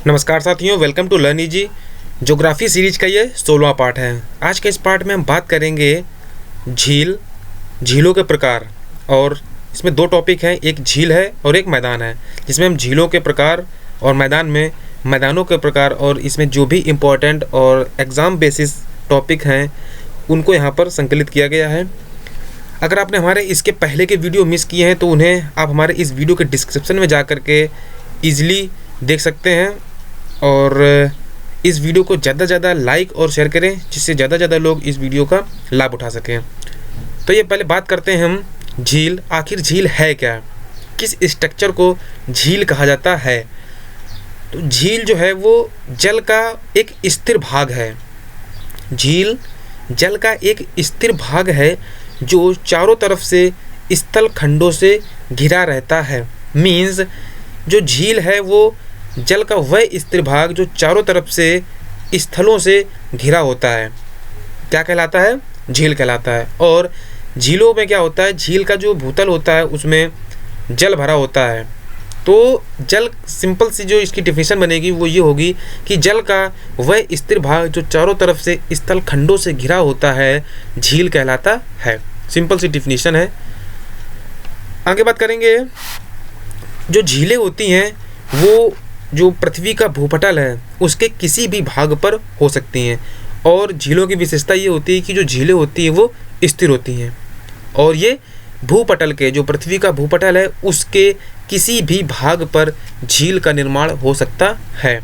नमस्कार साथियों, welcome to learn easy. Geography series का ये 16वां पार्ट है। आज के इस पार्ट में हम बात करेंगे झीलों के प्रकार। और इसमें दो टॉपिक हैं, एक झील है और एक मैदान है, जिसमें हम झीलों के प्रकार और मैदानों के प्रकार और इसमें जो भी इम्पोर्टेंट और एग्ज़ाम बेसिस टॉपिक हैं उनको यहाँ पर संकलित किया गया है। अगर आपने हमारे इसके पहले के वीडियो मिस किए हैं तो उन्हें आप हमारे इस वीडियो के डिस्क्रिप्शन में जा कर के ईज़िली देख सकते हैं। और इस वीडियो को ज़्यादा से ज़्यादा लाइक और शेयर करें, जिससे ज़्यादा से ज़्यादा लोग इस वीडियो का लाभ उठा सकें। तो ये पहले बात करते हैं हम झील। आखिर झील है क्या, किस स्ट्रक्चर को झील कहा जाता है? तो झील जो है वो जल का एक स्थिर भाग है। झील जल का एक स्थिर भाग है जो चारों तरफ से स्थल खंडों से घिरा रहता है। मीन्स जो झील है वो जल का वह स्थिर भाग जो चारों तरफ से स्थलों से घिरा होता है, क्या कहलाता है? झील कहलाता है। और झीलों में क्या होता है, झील का जो भूतल होता है उसमें जल भरा होता है। तो जल, सिंपल सी जो इसकी डेफिनेशन बनेगी वो ये होगी कि जल का वह स्थिर भाग जो चारों तरफ से स्थल खंडों से घिरा होता है, झील कहलाता है। सिंपल सी डेफिनेशन है। आगे बात करेंगे, जो झीलें होती हैं वो जो पृथ्वी का भूपटल है उसके किसी भी भाग पर हो सकती हैं। और झीलों की विशेषता ये होती है कि जो झीलें होती हैं वो स्थिर होती हैं और ये भूपटल के, जो पृथ्वी का भूपटल है उसके किसी भी भाग पर झील का निर्माण हो सकता है।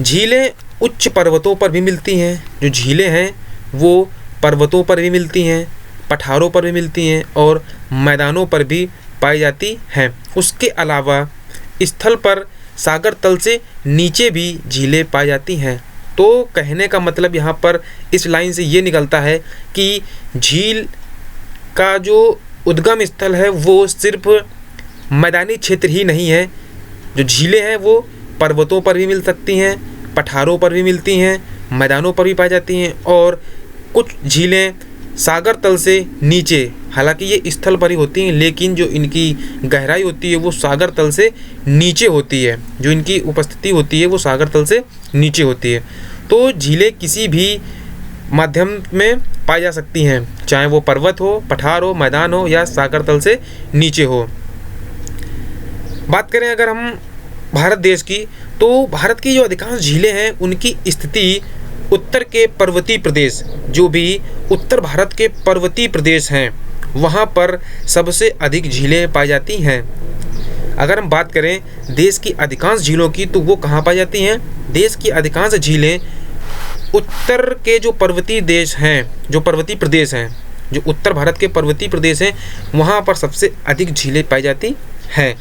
झीलें उच्च पर्वतों पर भी मिलती हैं। जो झीलें हैं वो पर्वतों पर भी मिलती हैं, पठारों पर भी मिलती हैं और मैदानों पर भी पाई जाती हैं। उसके अलावा स्थल पर सागर तल से नीचे भी झीलें पाई जाती हैं। तो कहने का मतलब यहाँ पर इस लाइन से ये निकलता है कि झील का जो उद्गम स्थल है वो सिर्फ मैदानी क्षेत्र ही नहीं है। जो झीलें हैं वो पर्वतों पर भी मिल सकती हैं, पठारों पर भी मिलती हैं, मैदानों पर भी पाई जाती हैं। और कुछ झीलें सागर तल से नीचे, हालांकि ये स्थल पर ही होती हैं लेकिन जो इनकी गहराई होती है वो सागर तल से नीचे होती है। जो इनकी उपस्थिति होती है वो सागर तल से नीचे होती है। तो झीलें किसी भी माध्यम में पाई जा सकती हैं, चाहे वो पर्वत हो, पठार हो, मैदान हो या सागर तल से नीचे हो। बात करें अगर हम भारत देश की, तो भारत की जो अधिकांश झीलें हैं उनकी स्थिति उत्तर के पर्वतीय प्रदेश, जो भी उत्तर भारत के पर्वतीय प्रदेश हैं वहाँ पर सबसे अधिक झीलें पाई जाती हैं। अगर हम बात करें देश की अधिकांश झीलों की, तो वो कहाँ पाई जाती हैं? देश की अधिकांश झीलें उत्तर के जो पर्वतीय देश हैं, जो पर्वतीय प्रदेश हैं, जो उत्तर भारत के पर्वतीय प्रदेश हैं वहाँ पर सबसे अधिक झीलें पाई जाती हैं।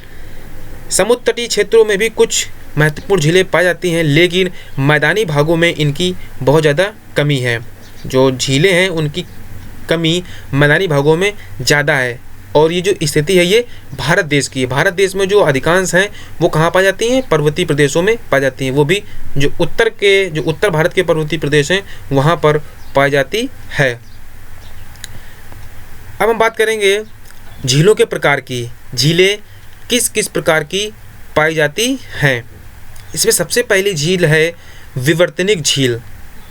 समुद्र तटीय क्षेत्रों में भी कुछ महत्वपूर्ण झीलें पाई जाती हैं, लेकिन मैदानी भागों में इनकी बहुत ज़्यादा कमी है। जो झीलें हैं उनकी कमी मैदानी भागों में ज़्यादा है। और ये जो स्थिति है ये भारत देश की है। भारत देश में जो अधिकांश हैं वो कहाँ पाई जाती हैं? पर्वतीय प्रदेशों में पाई जाती हैं। वो भी जो उत्तर भारत के पर्वतीय प्रदेश हैं वहाँ पर पाई जाती है। अब हम बात करेंगे झीलों के प्रकार की। झीलें किस किस प्रकार की पाई जाती हैं? इसमें सबसे पहली झील है विवर्तनिक झील।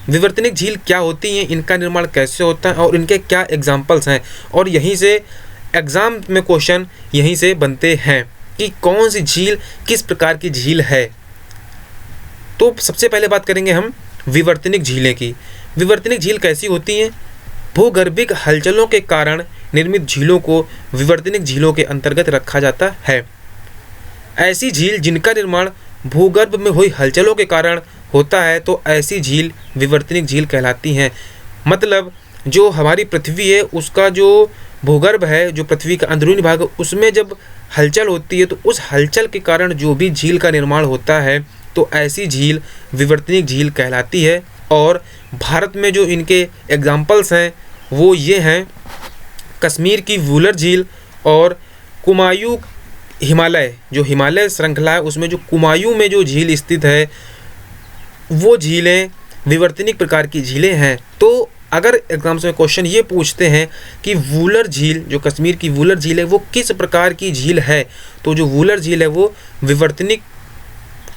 विवर्तनिक झील क्या होती हैं, इनका निर्माण कैसे होता है और इनके क्या एग्जाम्पल्स हैं? और यहीं से एग्ज़ाम में क्वेश्चन यहीं से बनते हैं कि कौन सी झील किस प्रकार की झील है। तो सबसे पहले बात करेंगे हम विवर्तनिक झीलें की। विवर्तनिक झील कैसी होती हैं? भूगर्भिक हलचलों के कारण निर्मित झीलों को विवर्तनिक झीलों के अंतर्गत रखा जाता है। ऐसी झील जिनका निर्माण भूगर्भ में हुई हलचलों के कारण होता है तो ऐसी झील विवर्तनिक झील कहलाती हैं। मतलब जो हमारी पृथ्वी है उसका जो भूगर्भ है, जो पृथ्वी का अंदरूनी भाग है, उसमें जब हलचल होती है तो उस हलचल के कारण जो भी झील का निर्माण होता है तो ऐसी झील विवर्तनिक झील कहलाती है। और भारत में जो इनके एग्जाम्पल्स हैं वो ये हैं, कश्मीर की वूलर झील और कुमायूं हिमालय, जो हिमालय श्रृंखला है उसमें जो कुमायूं में जो झील स्थित है वो झीलें विवर्तनिक प्रकार की झीलें हैं। तो अगर एग्जाम्स में क्वेश्चन ये पूछते हैं कि वूलर झील, जो कश्मीर की वूलर झील है वो किस प्रकार की झील है, तो जो वूलर झील है वो विवर्तनिक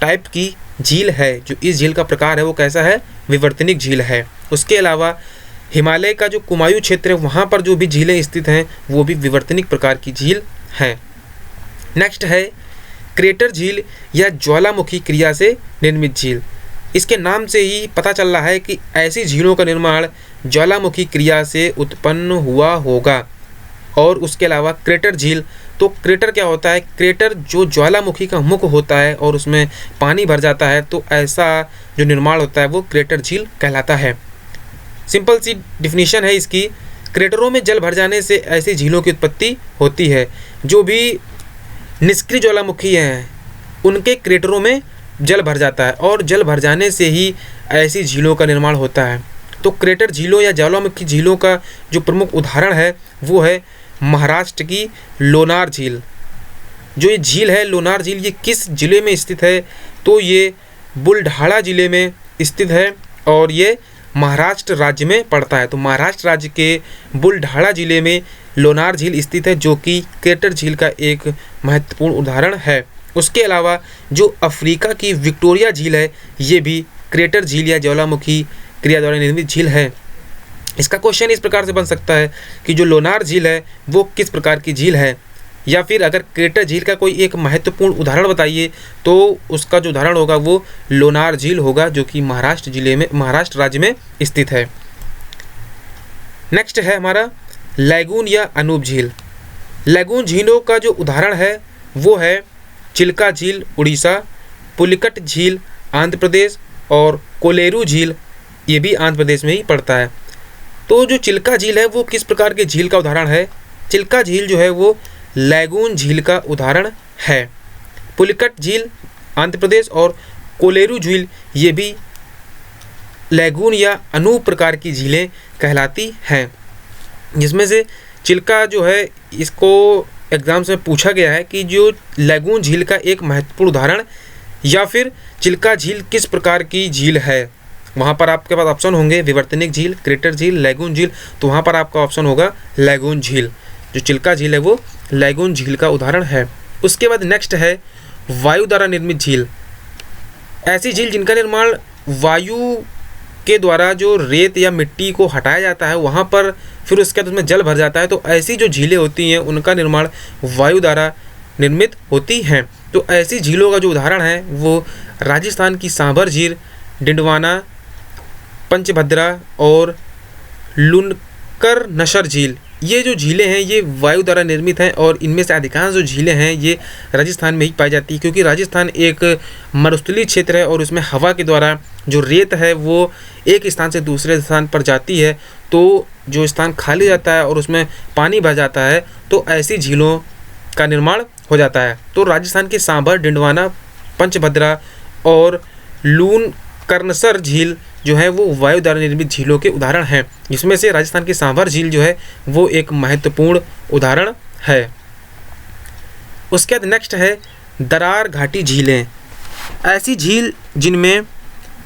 टाइप की झील है, जो इस झील का प्रकार है वो कैसा है, विवर्तनिक झील है। उसके अलावा हिमालय का जो कुमायूं क्षेत्र है वहाँ पर जो भी झीलें स्थित हैं वो भी विवर्तनिक प्रकार की झील हैं। नेक्स्ट है क्रेटर झील या ज्वालामुखी क्रिया से निर्मित झील। इसके नाम से ही पता चल रहा है कि ऐसी झीलों का निर्माण ज्वालामुखी क्रिया से उत्पन्न हुआ होगा। और उसके अलावा क्रेटर झील, तो क्रेटर क्या होता है, क्रेटर जो ज्वालामुखी का मुख होता है और उसमें पानी भर जाता है, तो ऐसा जो निर्माण होता है वो क्रेटर झील कहलाता है। सिंपल सी डिफिनीशन है इसकी, क्रेटरों में जल भर जाने से ऐसी झीलों की उत्पत्ति होती है। जो भी निष्क्रिय ज्वालामुखी हैं उनके क्रेटरों में जल भर जाता है और जल भर जाने से ही ऐसी झीलों का निर्माण होता है। तो क्रेटर झीलों या ज्वालामुखी झीलों का जो प्रमुख उदाहरण है वो है महाराष्ट्र की लोनार झील। जो ये झील है लोनार झील, ये किस ज़िले में स्थित है, तो ये बुलढाणा ज़िले में स्थित है और ये महाराष्ट्र राज्य में पड़ता है। तो महाराष्ट्र राज्य के बुलढाणा ज़िले में लोनार झील स्थित है, जो कि क्रेटर झील का एक महत्वपूर्ण उदाहरण है। उसके अलावा जो अफ्रीका की विक्टोरिया झील है, ये भी क्रेटर झील या ज्वालामुखी क्रिया द्वारा निर्मित झील है। इसका क्वेश्चन इस प्रकार से बन सकता है कि जो लोनार झील है वो किस प्रकार की झील है, या फिर अगर क्रेटर झील का कोई एक महत्वपूर्ण उदाहरण बताइए तो उसका जो उदाहरण होगा वो लोनार झील होगा, जो कि महाराष्ट्र राज्य में स्थित है। नेक्स्ट है हमारा लैगून या अनूप झील। लैगून झीलों का जो उदाहरण है वो है चिल्का झील उड़ीसा, पुलिकट झील आंध्र प्रदेश और कोलेरू झील, ये भी आंध्र प्रदेश में ही पड़ता है। तो जो चिल्का झील है वो किस प्रकार के झील का उदाहरण है, चिल्का झील जो है वो लैगून झील का उदाहरण है। पुलिकट झील आंध्र प्रदेश और कोलेरू झील ये भी लैगून या अनूप प्रकार की झीलें कहलाती हैं। जिसमें से चिल्का जो है इसको एग्जाम्स में पूछा गया है कि जो लैगून झील का एक महत्वपूर्ण उदाहरण या फिर चिल्का झील किस प्रकार की झील है। वहाँ पर आपके पास ऑप्शन होंगे विवर्तनिक झील, क्रेटर झील, लैगून झील, तो वहाँ पर आपका ऑप्शन होगा लैगून झील। जो चिल्का झील है वो लैगून झील का उदाहरण है। उसके बाद नेक्स्ट है वायु द्वारा निर्मित झील। ऐसी झील जिनका निर्माण वायु के द्वारा जो रेत या मिट्टी को हटाया जाता है वहाँ पर फिर उसके बाद उसमें जल भर जाता है, तो ऐसी जो झीलें होती हैं उनका निर्माण वायु द्वारा निर्मित होती हैं। तो ऐसी झीलों का जो उदाहरण है वो राजस्थान की सांभर झील, डिंडवाना, पंचभद्रा और लुनकर नशर झील, ये जो झीलें हैं ये वायु द्वारा निर्मित हैं और इनमें से अधिकांश जो झीलें हैं ये राजस्थान में ही पाई जाती है, क्योंकि राजस्थान एक मरुस्थलीय क्षेत्र है और उसमें हवा के द्वारा जो रेत है वो एक स्थान से दूसरे स्थान पर जाती है, तो जो स्थान खाली जाता है और उसमें पानी भर जाता है तो ऐसी झीलों का निर्माण हो जाता है। तो राजस्थान के सांभर, डिंडवाना, पंचभद्रा और लूनकरनसर झील जो है वो वायु द्वारा निर्मित झीलों के उदाहरण हैं, जिसमें से राजस्थान की सांभर झील जो है वो एक महत्वपूर्ण उदाहरण है। उसके बाद नेक्स्ट है दरार घाटी झीलें। ऐसी झील जिनमें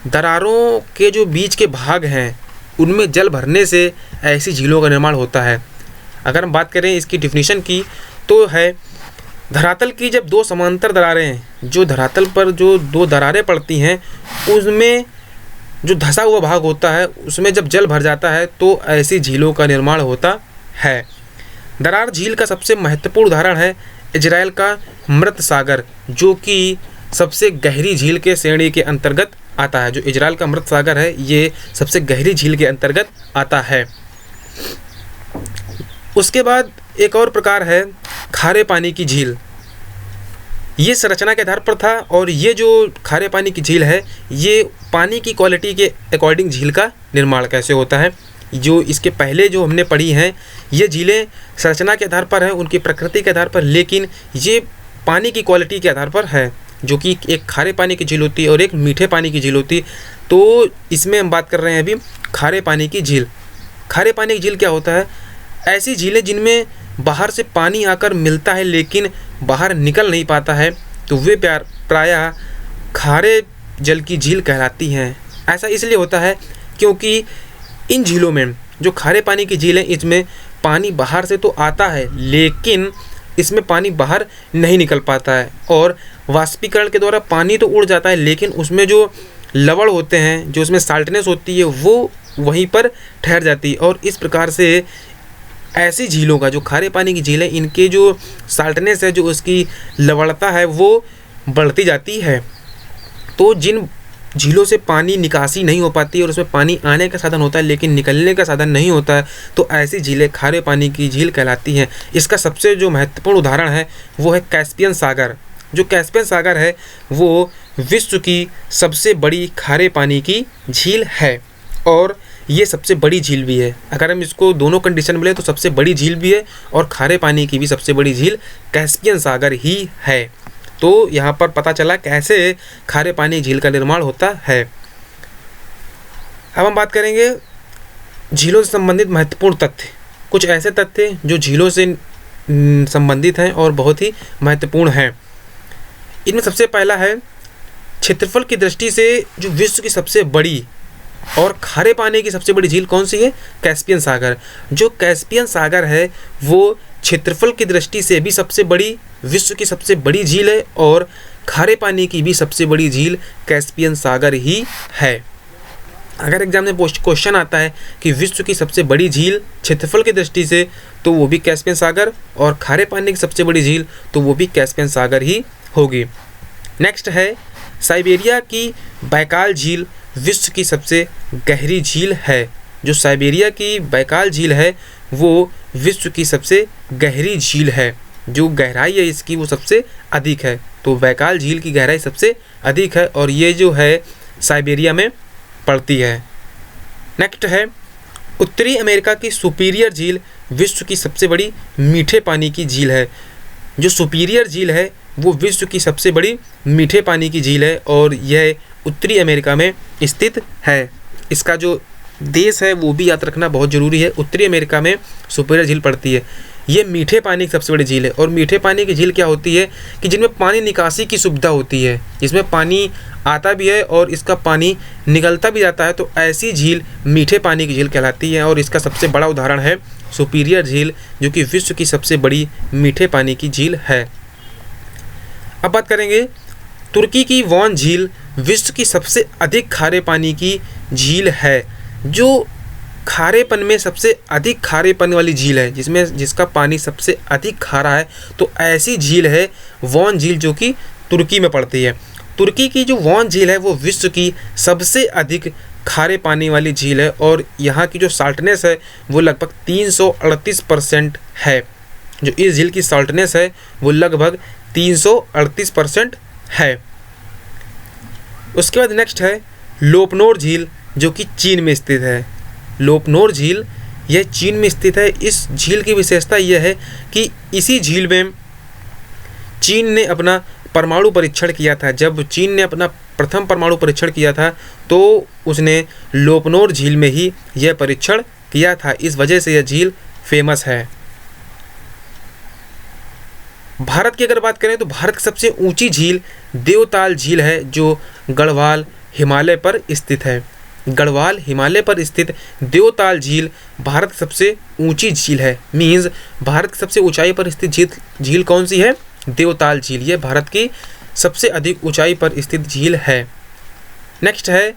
दरारों के जो बीच के भाग हैं उनमें जल भरने से ऐसी झीलों का निर्माण होता है। अगर हम बात करें इसकी डिफिनीशन की तो है धरातल की जब दो समांतर दरारें, जो धरातल पर जो दो दरारें पड़ती हैं उसमें जो धंसा हुआ भाग होता है उसमें जब जल भर जाता है तो ऐसी झीलों का निर्माण होता है। दरार झील का सबसे महत्वपूर्ण उदाहरण है इजराइल का मृत सागर, जो कि सबसे गहरी झील के श्रेणी के अंतर्गत आता है। जो इजराइल का मृत सागर है ये सबसे गहरी झील के अंतर्गत आता है। उसके बाद एक और प्रकार है खारे पानी की झील। ये संरचना के आधार पर था और ये जो खारे पानी की झील है ये पानी की क्वालिटी के अकॉर्डिंग झील का निर्माण कैसे होता है। जो इसके पहले जो हमने पढ़ी हैं ये झीलें संरचना के आधार पर हैं, उनकी प्रकृति के आधार पर, लेकिन ये पानी की क्वालिटी के आधार पर है, जो कि एक खारे पानी की झील होती है और एक मीठे पानी की झील होती है। तो इसमें हम बात कर रहे हैं अभी खारे पानी की झील। खारे पानी की झील क्या होता है, ऐसी झीलें जिनमें बाहर से पानी आकर मिलता है लेकिन बाहर निकल नहीं पाता है, तो वे प्रायः खारे जल की झील कहलाती हैं। ऐसा इसलिए होता है क्योंकि इन झीलों में जो खारे पानी की झील है इसमें पानी बाहर से तो आता है लेकिन इसमें पानी बाहर नहीं निकल पाता है, और वाष्पीकरण के द्वारा पानी तो उड़ जाता है लेकिन उसमें जो लवण होते हैं, जो उसमें साल्टनेस होती है, वो वहीं पर ठहर जाती है। और इस प्रकार से ऐसी झीलों का, जो खारे पानी की झील है, इनके जो साल्टनेस है, जो उसकी लवणता है, वो बढ़ती जाती है। तो जिन झीलों से पानी निकासी नहीं हो पाती और उसमें पानी आने का साधन होता है लेकिन निकलने का साधन नहीं होता है, तो ऐसी झीलें खारे पानी की झील कहलाती हैं। इसका सबसे जो महत्वपूर्ण उदाहरण है वो है कैस्पियन सागर। जो कैस्पियन सागर है वो विश्व की सबसे बड़ी खारे पानी की झील है, और ये सबसे बड़ी झील भी है। अगर हम इसको दोनों कंडीशन मिले तो सबसे बड़ी झील भी है और खारे पानी की भी सबसे बड़ी झील कैस्पियन सागर ही है। तो यहाँ पर पता चला कैसे खारे पानी झील का निर्माण होता है। अब हम बात करेंगे झीलों से संबंधित महत्वपूर्ण तथ्य। कुछ ऐसे तथ्य जो झीलों से संबंधित हैं और बहुत ही महत्वपूर्ण हैं। इनमें सबसे पहला है, क्षेत्रफल की दृष्टि से जो विश्व की सबसे बड़ी और खारे पानी की सबसे बड़ी झील कौन सी है? कैस्पियन सागर। जो कैस्पियन सागर है वो क्षेत्रफल की दृष्टि से भी सबसे बड़ी, विश्व की सबसे बड़ी झील है, और खारे पानी की भी सबसे बड़ी झील कैस्पियन सागर ही है। अगर एग्जाम में क्वेश्चन आता है कि विश्व की सबसे बड़ी झील क्षेत्रफल की दृष्टि से, तो वो भी कैस्पियन सागर, और खारे पानी की सबसे बड़ी झील तो वो भी कैस्पियन सागर ही होगी। नेक्स्ट है, साइबेरिया की बैकाल झील विश्व की सबसे गहरी झील है। जो साइबेरिया की बैकाल झील है वो विश्व की सबसे गहरी झील है। जो गहराई है इसकी वो सबसे अधिक है। तो बैकाल झील की गहराई सबसे अधिक है और ये जो है साइबेरिया में पड़ती है। नेक्स्ट है, उत्तरी अमेरिका की सुपीरियर झील विश्व की सबसे बड़ी मीठे पानी की झील है। जो सुपीरियर झील है वो विश्व की सबसे बड़ी मीठे पानी की झील है और यह उत्तरी अमेरिका में स्थित है। इसका जो देश है वो भी याद रखना बहुत ज़रूरी है। उत्तरी अमेरिका में सुपीरियर झील पड़ती है। ये मीठे पानी की सबसे बड़ी झील है। और मीठे पानी की झील क्या होती है कि जिनमें पानी निकासी की सुविधा होती है, इसमें पानी आता भी है और इसका पानी निकलता भी जाता है। तो ऐसी झील मीठे पानी की झील कहलाती है और इसका सबसे बड़ा उदाहरण है सुपीरियर झील, जो कि विश्व की सबसे बड़ी मीठे पानी की झील है। अब बात करेंगे, तुर्की की वॉन झील विश्व की सबसे अधिक खारे पानी की झील है। जो खारेपन में सबसे अधिक खारेपन वाली झील है, जिसका पानी सबसे अधिक खारा है, तो ऐसी झील है वॉन झील, जो कि तुर्की में पड़ती है। तुर्की की जो वॉन झील है वो विश्व की सबसे अधिक खारे पानी वाली झील है और यहाँ की जो साल्टनेस है वो लगभग 338% है। जो इस झील की साल्टनेस है वो लगभग 338% है। उसके बाद नेक्स्ट है लोपनोर झील, जो कि चीन में स्थित है। लोपनोर झील यह चीन में स्थित है। इस झील की विशेषता यह है कि इसी झील में चीन ने अपना परमाणु परीक्षण किया था। जब चीन ने अपना प्रथम परमाणु परीक्षण किया था तो उसने लोपनोर झील में ही यह परीक्षण किया था। इस वजह से यह झील फेमस है। भारत की अगर बात करें तो भारत की सबसे ऊंची झील देवताल झील है, जो गढ़वाल हिमालय पर स्थित है। गढ़वाल हिमालय पर स्थित देवताल झील भारत की सबसे ऊंची झील है। मीन्स भारत की सबसे ऊंचाई पर स्थित झील कौन सी है? देवताल झील। ये भारत की सबसे अधिक ऊंचाई पर स्थित झील है। नेक्स्ट है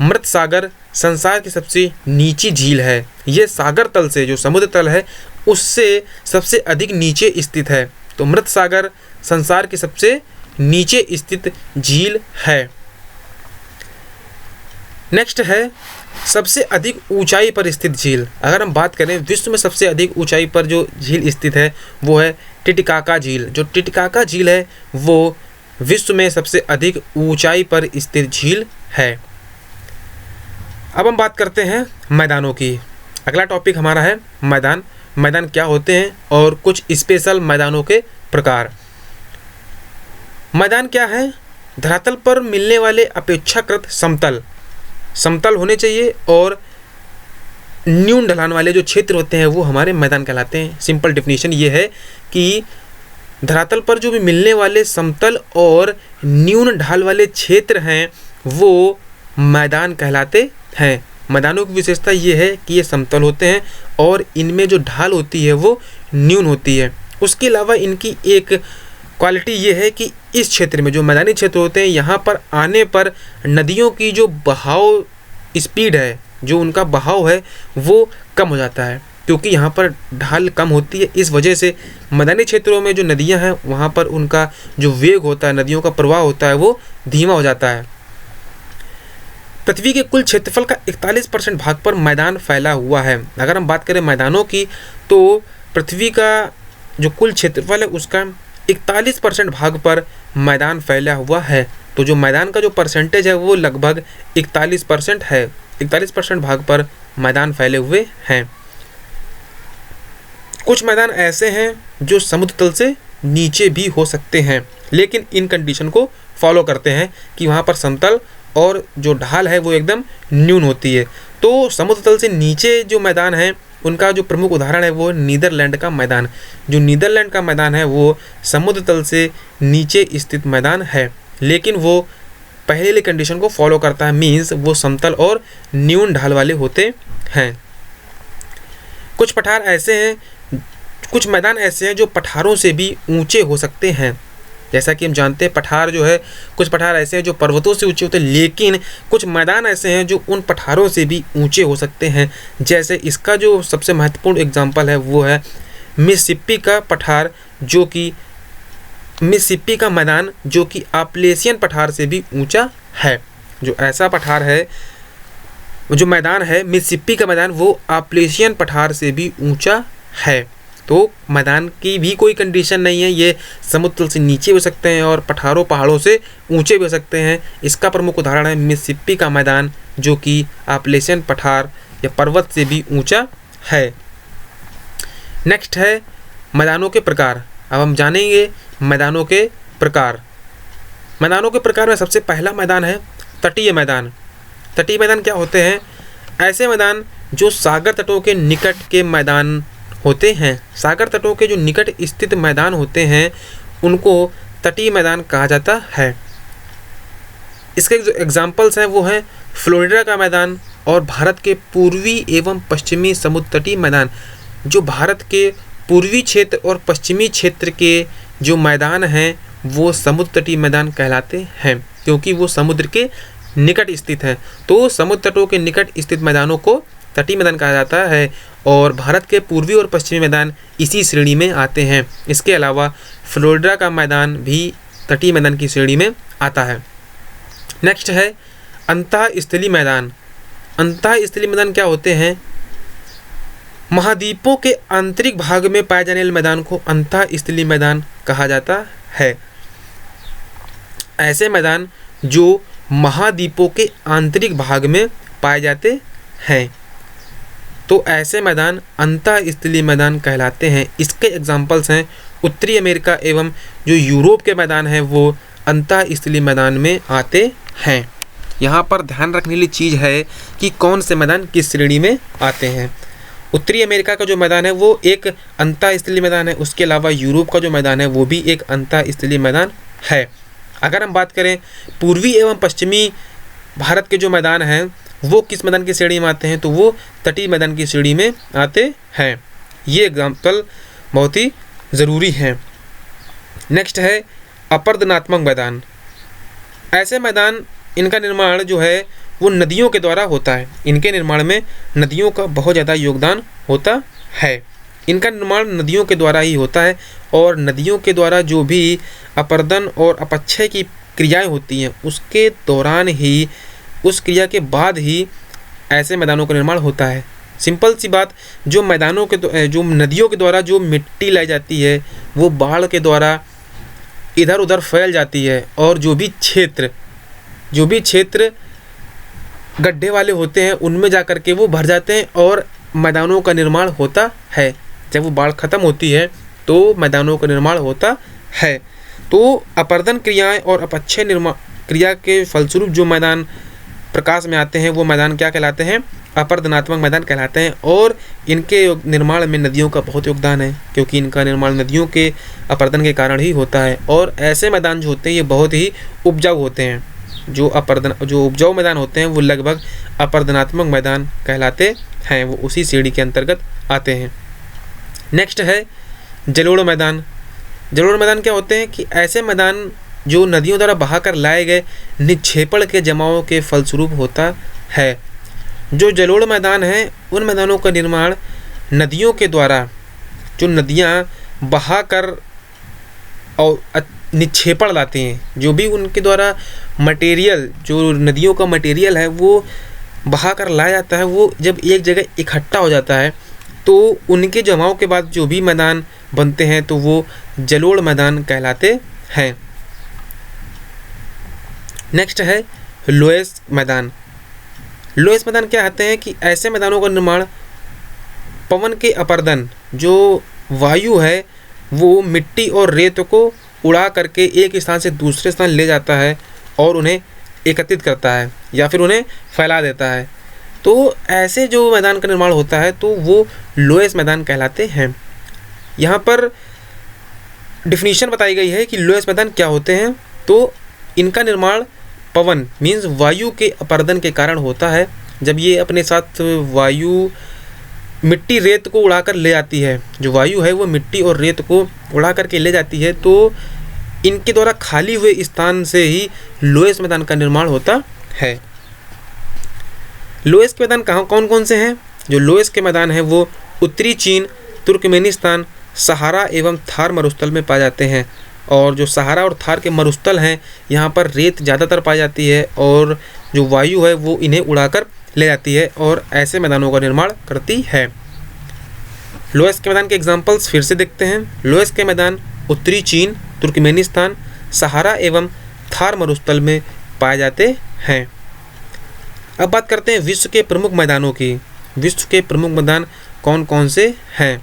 मृत सागर, संसार की सबसे नीची झील है। ये सागर तल से, जो समुद्र तल है उससे सबसे अधिक नीचे स्थित है। तो मृत सागर संसार की सबसे नीचे स्थित झील है। नेक्स्ट है सबसे अधिक ऊंचाई पर स्थित झील। अगर हम बात करें विश्व में सबसे अधिक ऊंचाई पर जो झील स्थित है वो है टिटिकाका झील। जो टिटिकाका झील है वो विश्व में सबसे अधिक ऊंचाई पर स्थित झील है। अब हम बात करते हैं मैदानों की। अगला टॉपिक हमारा है मैदान। मैदान क्या होते हैं और कुछ स्पेशल मैदानों के प्रकार। मैदान क्या है? धरातल पर मिलने वाले अपेक्षाकृत समतल होने चाहिए और न्यून ढलान वाले जो क्षेत्र होते हैं वो हमारे मैदान कहलाते हैं। सिंपल डेफिनेशन ये है कि धरातल पर जो भी मिलने वाले समतल और न्यून ढाल वाले क्षेत्र हैं वो मैदान कहलाते हैं। मैदानों की विशेषता ये है कि ये समतल होते हैं और इनमें जो ढाल होती है वो न्यून होती है। उसके अलावा इनकी एक क्वालिटी ये है कि इस क्षेत्र में जो मैदानी क्षेत्र होते हैं यहाँ पर आने पर नदियों की जो बहाव स्पीड है, जो उनका बहाव है वो कम हो जाता है, क्योंकि यहाँ पर ढाल कम होती है। इस वजह से मैदानी क्षेत्रों में जो नदियाँ हैं वहाँ पर उनका जो वेग होता है, नदियों का प्रवाह होता है वो धीमा हो जाता है। पृथ्वी के कुल क्षेत्रफल का 41% भाग पर मैदान फैला हुआ है। अगर हम बात करें मैदानों की तो पृथ्वी का जो कुल क्षेत्रफल है उसका 41% भाग पर मैदान फैला हुआ है। तो जो मैदान का जो परसेंटेज है वो लगभग 41% है। 41% भाग पर मैदान फैले हुए हैं। कुछ मैदान ऐसे हैं जो समुद्र तल से नीचे भी हो सकते हैं, लेकिन इन कंडीशन को फॉलो करते हैं कि वहाँ पर समतल और जो ढाल है वो एकदम न्यून होती है। तो समुद्र तल से नीचे जो मैदान है उनका जो प्रमुख उदाहरण है वो नीदरलैंड का मैदान। जो नीदरलैंड का मैदान है वो समुद्र तल से नीचे स्थित मैदान है, लेकिन वो पहले वाली कंडीशन को फॉलो करता है, मीन्स वो समतल और न्यून ढाल वाले होते हैं। कुछ पठार ऐसे हैं, कुछ मैदान ऐसे हैं जो पठारों से भी ऊंचे हो सकते हैं। जैसा कि हम जानते हैं पठार जो है, कुछ पठार ऐसे हैं जो पर्वतों से ऊंचे होते हैं, लेकिन कुछ मैदान ऐसे हैं जो उन पठारों से भी ऊंचे हो सकते हैं। जैसे इसका जो सबसे महत्वपूर्ण एग्जांपल है वो है मिसिसिपी का पठार, जो कि मिसिसिपी का मैदान जो कि आपलेशियन पठार से भी ऊंचा है। जो ऐसा पठार है, जो मैदान है मिसिसिपी का मैदान, वो आपलेशियन पठार से भी ऊंचा है। तो मैदान की भी कोई कंडीशन नहीं है, ये समुद्र तल से नीचे हो सकते हैं और पहाड़ों से ऊंचे भी हो सकते हैं। इसका प्रमुख उदाहरण है मिसिसिपी का मैदान, जो कि आपलेशियन पठार या पर्वत से भी ऊंचा है। नेक्स्ट है मैदानों के प्रकार। अब हम जानेंगे मैदानों के प्रकार। मैदानों के प्रकार में सबसे पहला मैदान है तटीय मैदान। तटीय मैदान क्या होते हैं? ऐसे मैदान जो सागर तटों के निकट के मैदान होते हैं। सागर तटों के जो निकट स्थित मैदान होते हैं उनको तटीय मैदान कहा जाता है। इसके जो एग्जाम्पल्स हैं वो हैं फ्लोरिडा का मैदान और भारत के पूर्वी एवं पश्चिमी समुद्र तटीय मैदान। जो भारत के पूर्वी क्षेत्र और पश्चिमी क्षेत्र के जो मैदान हैं वो समुद्र तटीय मैदान कहलाते हैं, क्योंकि वो समुद्र के निकट स्थित हैं। तो समुद्र तटों के निकट स्थित मैदानों को तटीय मैदान कहा जाता है और भारत के पूर्वी और पश्चिमी मैदान इसी श्रेणी में आते हैं। इसके अलावा फ्लोरिडा का मैदान भी तटीय मैदान की श्रेणी में आता है। नेक्स्ट है अंतःस्थलीय मैदान। अंतःस्थलीय मैदान क्या होते हैं? महाद्वीपों के आंतरिक भाग में पाए जाने वाले मैदान को अंतःस्थलीय मैदान कहा जाता है। ऐसे मैदान जो महाद्वीपों के आंतरिक भाग में पाए जाते हैं, तो ऐसे मैदान अंतःस्थलीय मैदान कहलाते हैं। इसके एग्जाम्पल्स हैं उत्तरी अमेरिका एवं जो यूरोप के मैदान हैं वो अंतःस्थलीय मैदान में आते हैं। यहाँ पर ध्यान रखने वाली चीज़ है कि कौन से मैदान किस श्रेणी में आते हैं। उत्तरी अमेरिका का जो मैदान है वो एक अंतःस्थलीय मैदान है। उसके अलावा यूरोप का जो मैदान है वो भी एक अंतःस्थलीय मैदान है। अगर हम बात करें पूर्वी एवं पश्चिमी भारत के जो मैदान हैं वो किस मैदान की श्रेणी में आते हैं, तो वो तटीय मैदान की श्रेणी में आते हैं। ये एग्जाम्पल बहुत ही ज़रूरी हैं। नेक्स्ट है अपरदनात्मक मैदान। ऐसे मैदान, इनका निर्माण जो है वो नदियों के द्वारा होता है। इनके निर्माण में नदियों का बहुत ज़्यादा योगदान होता है। इनका निर्माण नदियों के द्वारा ही होता है और नदियों के द्वारा जो भी अपरदन और अपक्षय की क्रियाएं होती हैं उसके दौरान ही, उस क्रिया के बाद ही ऐसे मैदानों का निर्माण होता है। सिंपल सी बात, जो मैदानों के जो नदियों के द्वारा जो मिट्टी लाई जाती है वो बाढ़ के द्वारा इधर उधर फैल जाती है और जो भी क्षेत्र गड्ढे वाले होते हैं उनमें जा कर के वो भर जाते हैं और मैदानों का निर्माण होता है। जब वो बाढ़ ख़त्म होती है तो मैदानों का निर्माण होता है। तो अपरदन क्रियाएं और अपक्षय निर्माण क्रिया के फलस्वरूप जो मैदान प्रकाश में आते हैं वो मैदान क्या कहलाते हैं? अपरदनात्मक मैदान कहलाते हैं। और इनके निर्माण में नदियों का बहुत योगदान है, क्योंकि इनका निर्माण नदियों के अपरदन के कारण ही होता है। और ऐसे मैदान जो होते हैं ये बहुत ही उपजाऊ होते हैं। जो उपजाऊ मैदान होते हैं वो लगभग अपरदनात्मक मैदान कहलाते हैं, वो उसी श्रेणी के अंतर्गत आते हैं। नेक्स्ट है जलोढ़ मैदान। जलोढ़ मैदान क्या होते हैं कि ऐसे मैदान जो नदियों द्वारा बहाकर लाए गए निक्षेपण के जमाव के फलस्वरूप होता है। जो जलोढ़ मैदान हैं उन मैदानों का निर्माण नदियों के द्वारा, जो नदियाँ बहाकर और निक्षेपण लाती हैं, जो भी उनके द्वारा मटेरियल, जो नदियों का मटेरियल है वो बहाकर लाया जाता है, वो जब एक जगह इकट्ठा हो जाता है तो उनके जमाव के बाद जो भी मैदान बनते हैं तो वो जलोढ़ मैदान कहलाते हैं। नेक्स्ट है लोएस मैदान। लोएस मैदान क्या कहते हैं कि ऐसे मैदानों का निर्माण पवन के अपर्दन, जो वायु है वो मिट्टी और रेत को उड़ा करके एक स्थान से दूसरे स्थान ले जाता है और उन्हें एकत्रित करता है या फिर उन्हें फैला देता है, तो ऐसे जो मैदान का निर्माण होता है तो वो लोएस मैदान कहलाते हैं। यहाँ पर डिफिनीशन बताई गई है कि लोएस मैदान क्या होते हैं। तो इनका निर्माण पवन मीन्स वायु के अपर्दन के कारण होता है। जब ये अपने साथ वायु मिट्टी रेत को उड़ाकर ले जाती है, जो वायु है वो मिट्टी और रेत को उड़ा करके ले जाती है, तो इनके द्वारा खाली हुए स्थान से ही लोएस मैदान का निर्माण होता है। लोएस के मैदान कौन कौन से हैं? जो लोएस के मैदान हैं वो उत्तरी चीन, तुर्कमेनिस्तान, सहारा एवं थार मरुस्थल में पाए जाते हैं। और जो सहारा और थार के मरुस्थल हैं यहाँ पर रेत ज़्यादातर पाई जाती है और जो वायु है वो इन्हें उड़ाकर ले जाती है और ऐसे मैदानों का निर्माण करती है। लोएस के मैदान के एग्जाम्पल्स फिर से देखते हैं। लोएस के मैदान उत्तरी चीन, तुर्कमेनिस्तान, सहारा एवं थार मरुस्थल में पाए जाते हैं। अब बात करते हैं विश्व के प्रमुख मैदानों की। विश्व के प्रमुख मैदान कौन कौन से हैं?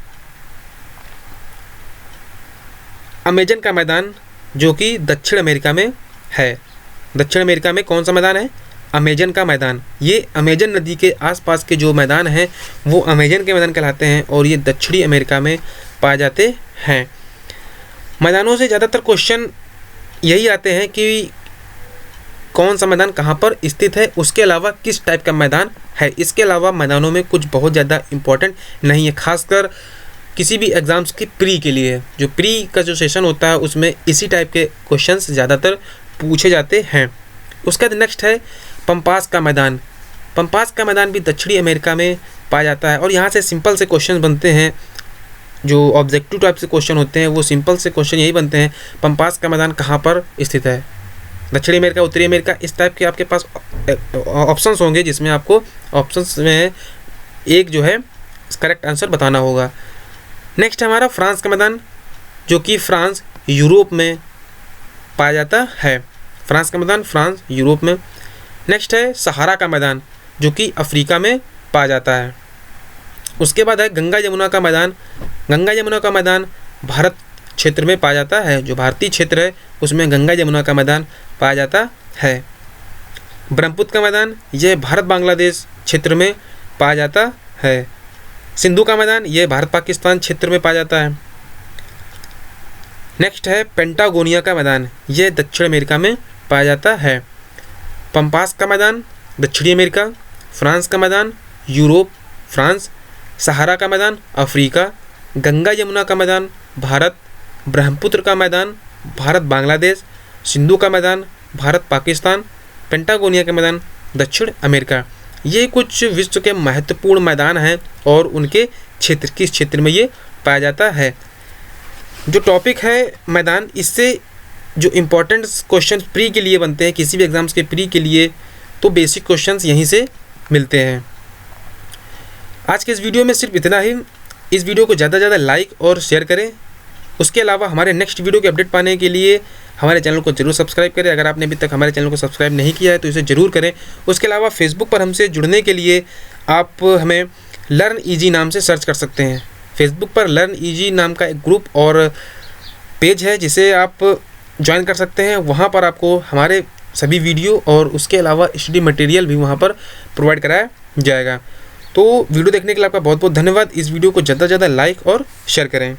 अमेजन का मैदान जो कि दक्षिण अमेरिका में है। दक्षिण अमेरिका में कौन सा मैदान है? अमेजन का मैदान। ये अमेजन नदी के आसपास के जो मैदान हैं वो अमेजन के मैदान कहलाते हैं और ये दक्षिणी अमेरिका में पाए जाते हैं। मैदानों से ज़्यादातर क्वेश्चन यही आते हैं कि कौन सा मैदान कहाँ पर स्थित है, उसके अलावा किस टाइप का मैदान है। इसके अलावा मैदानों में कुछ बहुत ज़्यादा इम्पोर्टेंट नहीं है, खासकर किसी भी एग्ज़ाम्स की प्री के लिए। जो प्री का जो सेशन होता है उसमें इसी टाइप के क्वेश्चंस ज़्यादातर पूछे जाते हैं। उसके बाद नेक्स्ट है पंपास का मैदान। पंपास का मैदान भी दक्षिणी अमेरिका में पाया जाता है और यहाँ से सिंपल से क्वेश्चन बनते हैं। जो ऑब्जेक्टिव टाइप से क्वेश्चन होते हैं वो सिंपल से क्वेश्चन यही बनते हैं, पंपास का मैदान कहाँ पर स्थित है, दक्षिणी अमेरिका, उत्तरी अमेरिका। इस टाइप के आपके पास ऑप्शंस होंगे जिसमें आपको ऑप्शंस में एक जो है करेक्ट आंसर बताना होगा। नेक्स्ट है हमारा फ्रांस का मैदान जो कि फ्रांस यूरोप में पाया जाता है। फ्रांस का मैदान फ्रांस यूरोप में। नेक्स्ट है सहारा का मैदान जो कि अफ्रीका में पाया जाता है। उसके बाद है गंगा यमुना का मैदान। गंगा यमुना का मैदान भारत क्षेत्र में पाया जाता है। जो भारतीय क्षेत्र है उसमें गंगा यमुना का मैदान पाया जाता है। ब्रह्मपुत्र का मैदान यह भारत बांग्लादेश क्षेत्र में पाया जाता है। सिंधु का मैदान यह भारत पाकिस्तान क्षेत्र में पाया जाता है। नेक्स्ट है पेंटागोनिया का मैदान, यह दक्षिण अमेरिका में पाया जाता है। पंपास का मैदान दक्षिणी अमेरिका। फ्रांस का मैदान यूरोप फ्रांस। सहारा का मैदान अफ्रीका। गंगा यमुना का मैदान भारत। ब्रह्मपुत्र का मैदान भारत बांग्लादेश। सिंधु का मैदान भारत पाकिस्तान। पेंटागोनिया का मैदान दक्षिण अमेरिका। ये कुछ विश्व के महत्वपूर्ण मैदान हैं और उनके क्षेत्र किस क्षेत्र में ये पाया जाता है। जो टॉपिक है मैदान, इससे जो इम्पोर्टेंट क्वेश्चन प्री के लिए बनते हैं, किसी भी एग्ज़ाम्स के प्री के लिए, तो बेसिक क्वेश्चंस यहीं से मिलते हैं। आज के इस वीडियो में सिर्फ इतना ही। इस वीडियो को ज़्यादा से ज़्यादा लाइक और शेयर करें। उसके अलावा हमारे नेक्स्ट वीडियो के अपडेट पाने के लिए हमारे चैनल को जरूर सब्सक्राइब करें। अगर आपने अभी तक हमारे चैनल को सब्सक्राइब नहीं किया है तो इसे ज़रूर करें। उसके अलावा फेसबुक पर हमसे जुड़ने के लिए आप हमें लर्न ईजी नाम से सर्च कर सकते हैं। फेसबुक पर लर्न ईजी नाम का एक ग्रुप और पेज है जिसे आप ज्वाइन कर सकते हैं। वहाँ पर आपको हमारे सभी वीडियो और उसके अलावा स्टडी मटेरियल भी वहाँ पर प्रोवाइड कराया जाएगा। तो वीडियो देखने के लिए आपका बहुत बहुत धन्यवाद। इस वीडियो को ज़्यादा से ज़्यादा लाइक और शेयर करें।